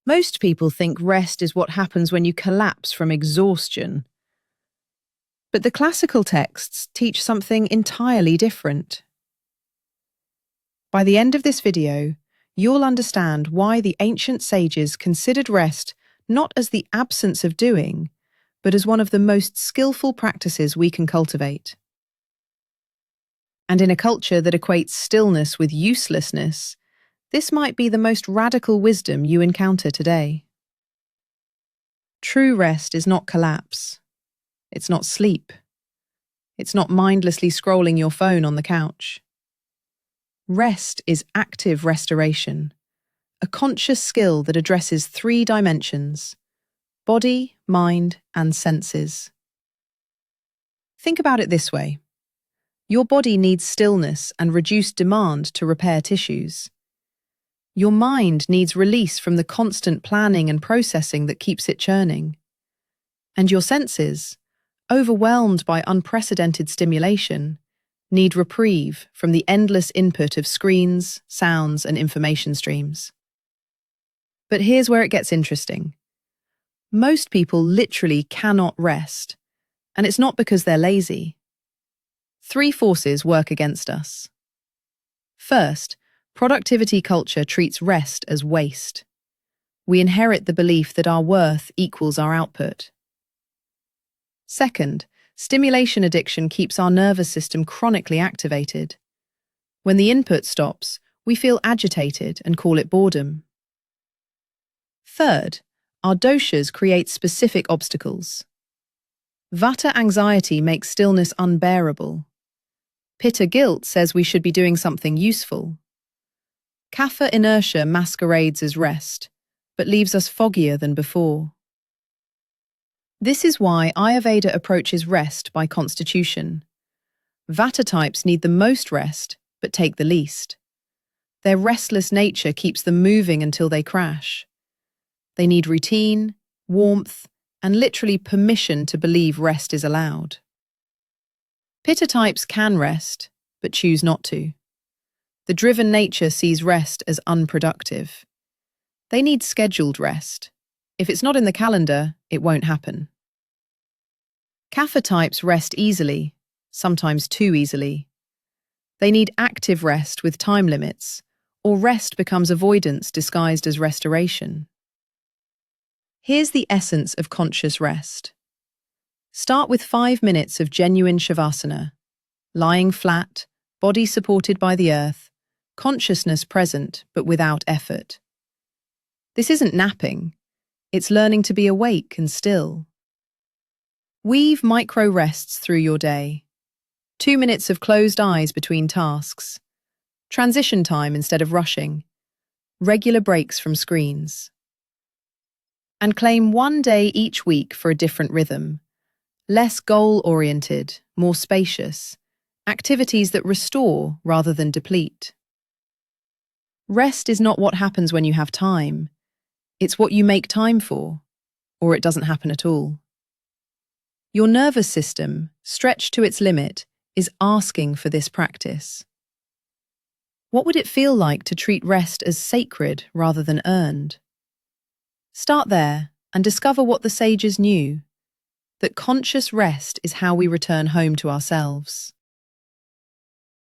Most people think rest is what happens when you collapse from exhaustion. But the classical texts teach something entirely different. By the end of this video, you'll understand why the ancient sages considered rest not as the absence of doing, but as one of the most skillful practices we can cultivate. And in a culture that equates stillness with uselessness, this might be the most radical wisdom you encounter today. True rest is not collapse. It's not sleep. It's not mindlessly scrolling your phone on the couch. Rest is active restoration, a conscious skill that addresses 3 dimensions: body, mind, and senses. Think about it this way. Your body needs stillness and reduced demand to repair tissues. Your mind needs release from the constant planning and processing that keeps it churning. And your senses, overwhelmed by unprecedented stimulation, need reprieve from the endless input of screens, sounds, and information streams. But here's where it gets interesting. Most people literally cannot rest, and it's not because they're lazy. 3 forces work against us. First, productivity culture treats rest as waste. We inherit the belief that our worth equals our output. Second, stimulation addiction keeps our nervous system chronically activated. When the input stops, we feel agitated and call it boredom. Third, our doshas create specific obstacles. Vata anxiety makes stillness unbearable. Pitta guilt says we should be doing something useful. Kapha inertia masquerades as rest, but leaves us foggier than before. This is why Ayurveda approaches rest by constitution. Vata types need the most rest, but take the least. Their restless nature keeps them moving until they crash. They need routine, warmth, and literally permission to believe rest is allowed. Pitta types can rest, but choose not to. The driven nature sees rest as unproductive. They need scheduled rest. If it's not in the calendar, it won't happen. Kapha types rest easily, sometimes too easily. They need active rest with time limits, or rest becomes avoidance disguised as restoration. Here's the essence of conscious rest. Start with 5 minutes of genuine shavasana, lying flat, body supported by the earth, consciousness present but without effort. This isn't napping, it's learning to be awake and still. Weave micro rests through your day. 2 minutes of closed eyes between tasks. Transition time instead of rushing. Regular breaks from screens. And claim 1 day each week for a different rhythm. Less goal-oriented, more spacious. Activities that restore rather than deplete. Rest is not what happens when you have time. It's what you make time for, or it doesn't happen at all. Your nervous system, stretched to its limit, is asking for this practice. What would it feel like to treat rest as sacred rather than earned? Start there and discover what the sages knew, that conscious rest is how we return home to ourselves.